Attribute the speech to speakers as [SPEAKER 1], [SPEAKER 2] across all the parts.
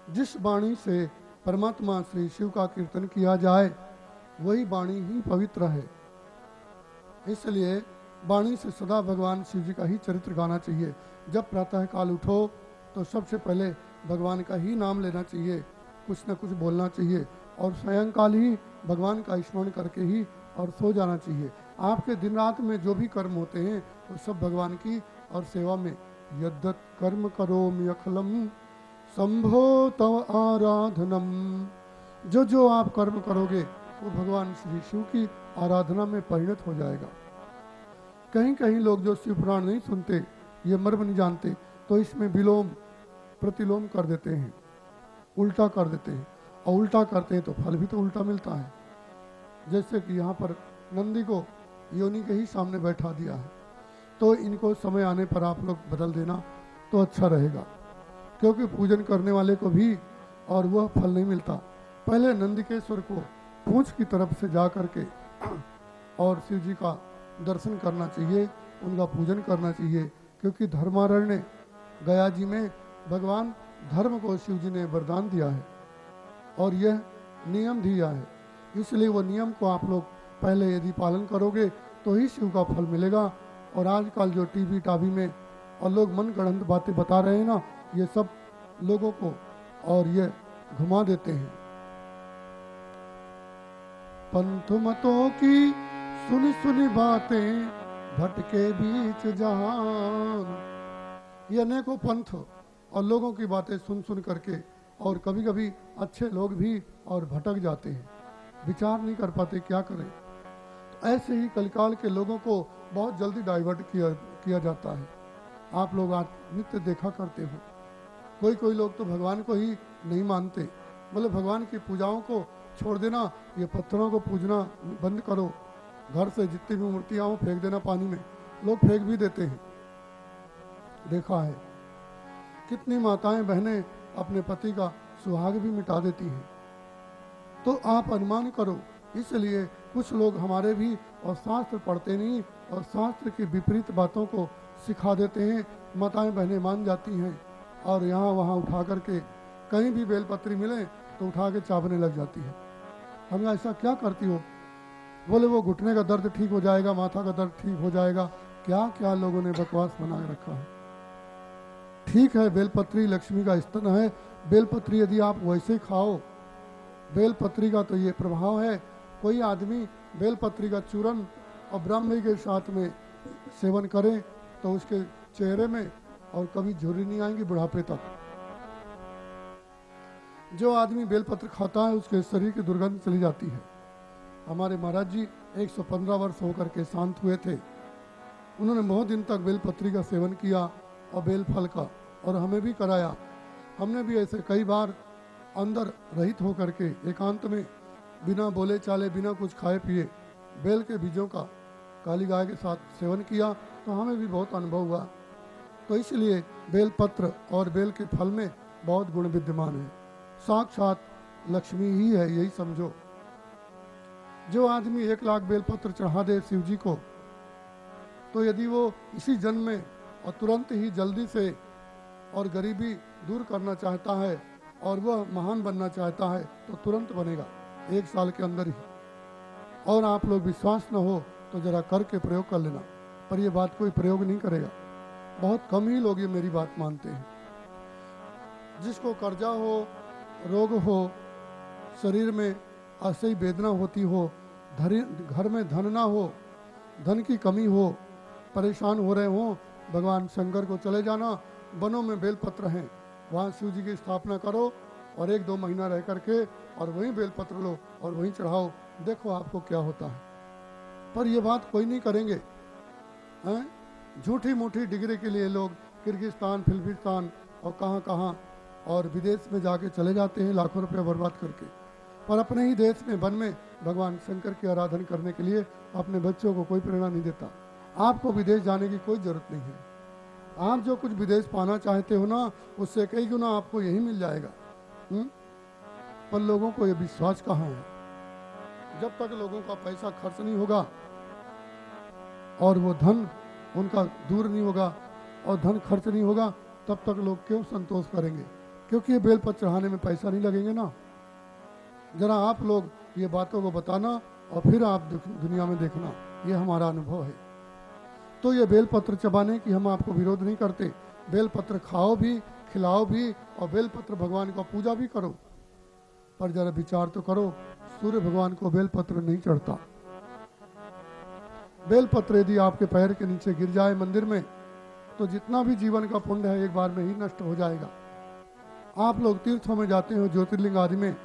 [SPEAKER 1] जिस वाणी से परमात्मा श्री शिव का कीर्तन किया जाए वही वाणी ही पवित्र है। इसलिए वाणी से सदा भगवान शिव जी का ही चरित्र गाना चाहिए। जब प्रातः काल उठो तो सबसे पहले भगवान का ही नाम लेना चाहिए, कुछ न कुछ बोलना चाहिए और सायंकाल ही भगवान का स्मरण करके ही और सो जाना चाहिए। आपके दिन रात में जो भी कर्म होते हैं वो सब भगवान की और सेवा में। यद्यत कर्म करोमि अखिलम शंभो तव आराधनम। जो आप कर्म करोगे वो भगवान श्री शिव की आराधना में परिणत हो जाएगा। कहीं कहीं लोग जो शिव पुराण नहीं सुनते, ये मर्म नहीं जानते, तो इसमें विलोम प्रतिलोम कर देते हैं, उल्टा कर देते हैं, और उल्टा करते हैं तो फल भी तो उल्टा मिलता है। जैसे कि यहाँ पर नंदी को योनि के ही सामने बैठा दिया है, तो इनको समय आने पर आप लोग बदल देना तो अच्छा रहेगा, क्योंकि पूजन करने वाले को भी और वह फल नहीं मिलता। पहले नंदिकेश्वर को पूंछ की तरफ से जा करके और शिव जी का दर्शन करना चाहिए, उनका पूजन करना चाहिए, क्योंकि धर्मारण्य गया जी में भगवान धर्म को शिव जी ने वरदान दिया है और यह नियम दिया है। इसलिए वो नियम को आप लोग पहले यदि पालन करोगे तो ही शिव का फल मिलेगा। और आजकल जो टीवी टावी में और लोग मन गढ़ंत बातें बता रहे हैं ना, ये सब लोगों को और ये घुमा देते हैं। पंथ मतों की सुनी सुनी बातें भटके बीच जहान। ये अनेकों पंथ और लोगों की बातें सुन सुन करके और कभी कभी अच्छे लोग भी और भटक जाते हैं, विचार नहीं कर पाते क्या करें। तो ऐसे ही कलिकाल के लोगों को बहुत जल्दी डाइवर्ट किया जाता है। आप लोग आज नित्य देखा करते हो, कोई कोई लोग तो भगवान को ही नहीं मानते, बोले भगवान की पूजाओं को छोड़ देना, ये पत्थरों को पूजना बंद करो, घर से जितनी भी मूर्तियां हो फेंक देना पानी में। लोग फेंक भी देते हैं, देखा है। कितनी माताएं बहनें अपने पति का सुहाग भी मिटा देती हैं। तो आप अनुमान करो। इसलिए कुछ लोग हमारे भी और शास्त्र पढ़ते नहीं और शास्त्र की विपरीत बातों को सिखा देते हैं। माताएं बहनें मान जाती हैं और यहाँ वहाँ उठा करके कहीं भी बेलपत्री मिले तो उठा के चावने लग जाती है। हम ऐसा क्या करती हो? बोले वो घुटने का दर्द ठीक हो जाएगा, माथा का दर्द ठीक हो जाएगा। क्या क्या लोगों ने बकवास बना रखा है। ठीक है, बेलपत्री लक्ष्मी का स्तन है, बेलपत्री यदि आप वैसे खाओ, बेलपत्री का तो ये प्रभाव है। कोई आदमी बेलपत्री का चूरन और ब्राह्मणी के साथ में सेवन करे तो उसके चेहरे में और कभी झुर्री नहीं आएंगी बुढ़ापे तक। जो आदमी बेलपत्र खाता है उसके शरीर की दुर्गंध चली जाती है। हमारे महाराज जी 115 वर्ष होकर के शांत हुए थे। उन्होंने बहुत दिन तक बेलपत्री का सेवन किया और बेल फल का, और हमें भी कराया। हमने भी ऐसे कई बार अंदर रहित होकर के एकांत में बिना बोले चाले बिना कुछ खाए पिए बेल के बीजों का काली गाय के साथ सेवन किया, तो हमें भी बहुत अनुभव हुआ। तो इसलिए बेल पत्र और बेल के फल में बहुत गुण विद्यमान है। साक्षात लक्ष्मी ही है, यही समझो। जो आदमी 1 लाख बेलपत्र चढ़ा दे शिव जी को, तो यदि वो इसी जन्म में और तुरंत ही जल्दी से और गरीबी दूर करना चाहता है और वह महान बनना चाहता है तो तुरंत बनेगा, 1 साल के अंदर ही। और आप लोग विश्वास न हो तो जरा करके प्रयोग कर लेना, पर यह बात कोई प्रयोग नहीं करेगा। बहुत कम ही लोग ये मेरी बात मानते हैं। जिसको कर्जा हो, रोग हो, शरीर में असह्य वेदना होती हो, घर में धन ना हो, धन की कमी हो, परेशान हो रहे हो, भगवान शंकर को चले जाना। वनों में बेलपत्र हैं, वहाँ शिव जी की स्थापना करो और 1-2 महीना रह करके और वहीं बेलपत्र लो और वहीं चढ़ाओ, देखो आपको क्या होता है। पर ये बात कोई नहीं करेंगे। झूठी मूठी डिग्री के लिए लोग किर्गिस्तान, फिलिस्तीन और कहाँ कहाँ और विदेश में जाके चले जाते हैं लाखों रुपये बर्बाद करके, पर अपने ही देश में वन में भगवान शंकर की आराधना करने के लिए अपने बच्चों को कोई प्रेरणा नहीं देता। आपको विदेश जाने की कोई जरूरत नहीं है। आप जो कुछ विदेश पाना चाहते हो ना, उससे कई गुना आपको यही मिल जाएगा। पर लोगों को ये विश्वास कहाँ है? जब तक लोगों का पैसा खर्च नहीं होगा और वो धन उनका दूर नहीं होगा और धन खर्च नहीं होगा, तब तक लोग क्यों संतोष करेंगे, क्योंकि ये बेलपत्र चढ़ाने में पैसा नहीं लगेंगे ना। जरा आप लोग ये बातों को बताना और फिर आप दुनिया में देखना, ये हमारा अनुभव है। तो ये बेलपत्र चबाने की हम आपको विरोध नहीं करते, बेलपत्र खाओ भी, खिलाओ भी, और बेलपत्र भगवान का पूजा भी करो। पर जरा विचार तो करो, सूर्य भगवान को बेलपत्र नहीं चढ़ता। बेलपत्र यदि आपके पैर के नीचे गिर जाए मंदिर में, तो जितना भी जीवन का पुण्य है एक बार में ही नष्ट हो जाएगा। आप लोग तीर्थों में जाते हो, ज्योतिर्लिंग आदि में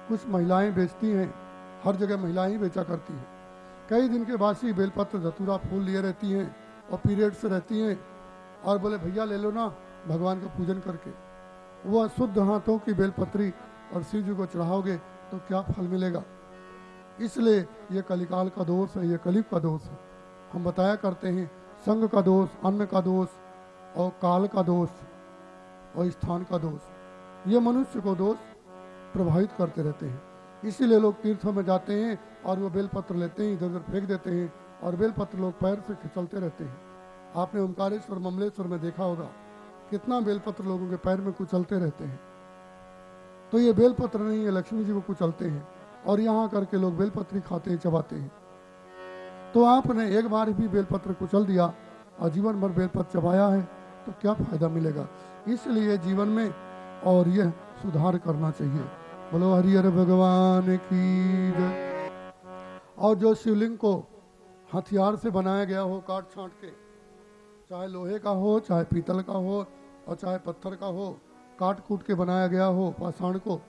[SPEAKER 1] कुछ महिलाएं बेचती हैं, हर जगह महिलाएं ही बेचा करती हैं। कई दिन के बासी बेलपत्र धतूरा फूल लिए रहती हैं और पीरियड से रहती हैं, और बोले भैया ले लो ना भगवान का पूजन करके। वो अशुद्ध हाथों की बेलपत्री और शिव जी को चढ़ाओगे तो क्या फल मिलेगा। इसलिए ये कलिकाल का दोष है, ये कलयुग का दोष है। हम बताया करते हैं संग का दोष, अन्न का दोष, और काल का दोष, और स्थान का दोष, ये मनुष्य को दोष प्रभावित करते रहते हैं। इसीलिए लोग तीर्थों में जाते हैं और वो बेलपत्र लेते हैं, इधर उधर फेंक देते हैं, और बेलपत्र लोग पैर से खिंचलते रहते हैं। आपने ओमकारेश्वर ममलेश्वर में देखा होगा कितना बेलपत्र लोगों के पैर में कुचलते रहते हैं। तो ये बेलपत्र नहीं है, लक्ष्मी जी को कुचलते हैं, और यहाँ करके लोग बेलपत्री खाते हैं, चबाते हैं। तो आपने एक बार भी बेलपत्र कुचल दिया और जीवन भर बेलपत्र चबाया है तो क्या फायदा मिलेगा। इसलिए जीवन में और यह सुधार करना चाहिए। बोलो हरिहर भगवान की जय। और जो शिवलिंग को हथियार से बनाया गया हो, काट छांट के, चाहे लोहे का हो, चाहे पीतल का हो, और चाहे पत्थर का हो, काट कूट के बनाया गया हो पाषाण को,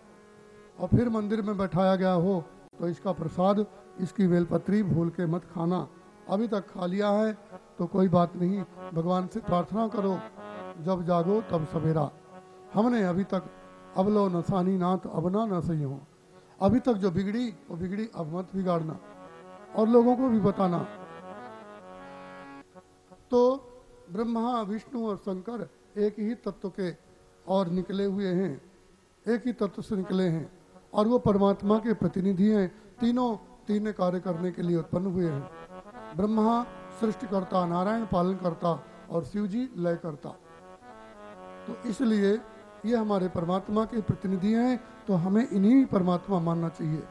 [SPEAKER 1] और फिर मंदिर में बैठाया गया हो, तो इसका प्रसाद, इसकी बेलपत्री भूल के मत खाना। अभी तक खा लिया है तो कोई बात नहीं, भगवान से प्रार्थना करो, जब जागो तब सवेरा। हमने अभी तक अब लो नसानी नाथ अब ना न सही हो, अभी तक जो बिगड़ी वो बिगड़ी, अब मत बिगाड़ना, और लोगों को भी बताना। तो ब्रह्मा विष्णु और शंकर एक ही तत्व के और निकले हुए हैं, एक ही तत्व से निकले हैं, और वो परमात्मा के प्रतिनिधि हैं। तीनों तीन कार्य करने के लिए उत्पन्न हुए हैं। ब्रह्मा सृष्टिकर्ता, नारायण पालन करता, और शिव जी लय करता। तो इसलिए ये हमारे परमात्मा के प्रतिनिधि हैं, तो हमें इन्हीं परमात्मा मानना चाहिए।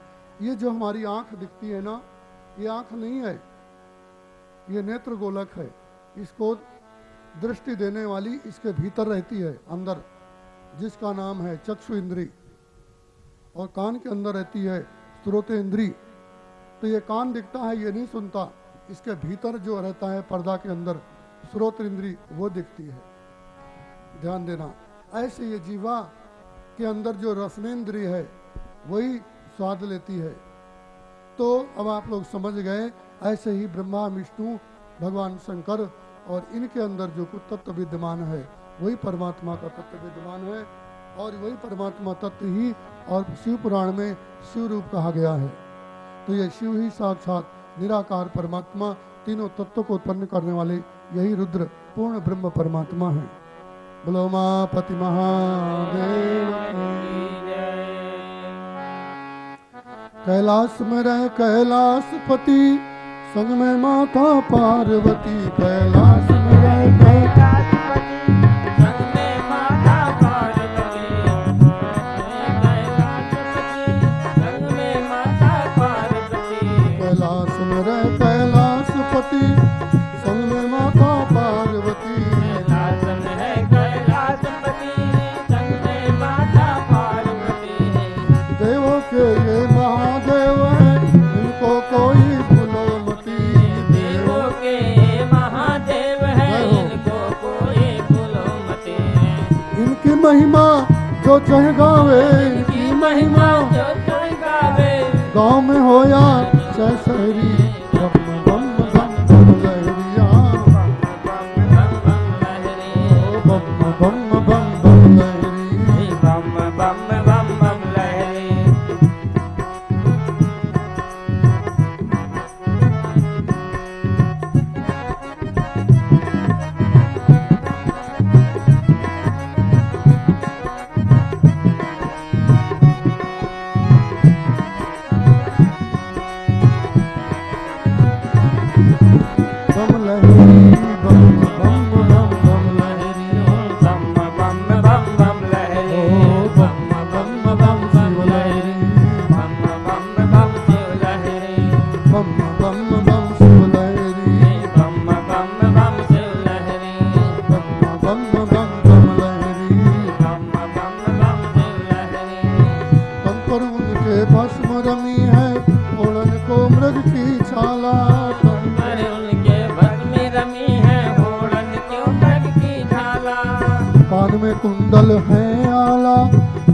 [SPEAKER 1] ये जो हमारी आंख दिखती है ना, ये आंख नहीं है, ये नेत्र गोलक है। इसको दृष्टि देने वाली इसके भीतर रहती है अंदर, जिसका नाम है चक्षु इंद्री, और कान के अंदर रहती है श्रोत इंद्री। तो ये कान दिखता है, ये नहीं सुनता, इसके भीतर जो रहता है पर्दा के अंदर श्रोत इंद्री, वो दिखती है। ध्यान देना। ऐसे ये जीवा के अंदर जो रसनेन्द्रिय है वही स्वाद लेती है। तो अब आप लोग समझ गए, ऐसे ही ब्रह्मा विष्णु भगवान शंकर और इनके अंदर जो कुछ तत्व विद्यमान है वही परमात्मा का तत्व विद्यमान है, और वही परमात्मा तत्व ही और शिव पुराण में शिव रूप कहा गया है। तो ये शिव ही साक्षात निराकार परमात्मा, तीनों तत्वों को उत्पन्न करने वाले यही रुद्र पूर्ण ब्रह्म परमात्मा है। बोलो उमापति महादेव की जय। कैलाश में रहे कैलाशपति, संग में माता पार्वती। कैलाश में रहे कैलाशपति, संग में माता पार्वती। संग में माता पार्वती। कैलाश में रहे कैलाशपति, संग में माता पार्वती। कैलाश में है कैलाशपति, संग में माता पार्वती। देवों के ये महादेव है, इनको कोई भूलो मती। देवों के महादेव है, इनको कोई भूलो मती। इनकी महिमा जो चाहे गावे, इनकी महिमा जो चाहे गावे। गाँव में हो या चाहे शहरी,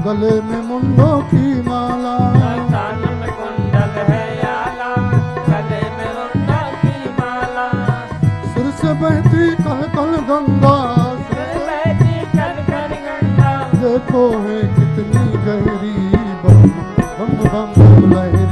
[SPEAKER 1] गले में मुंडों की माला,
[SPEAKER 2] कान में कुंडल है आला, गले में मुंडों की माला।
[SPEAKER 1] सिर से बहती कल कल गंगा,
[SPEAKER 2] सिर बहती कल कल गंगा।
[SPEAKER 1] देखो है कितनी गहरी, बम बम बम लहरी।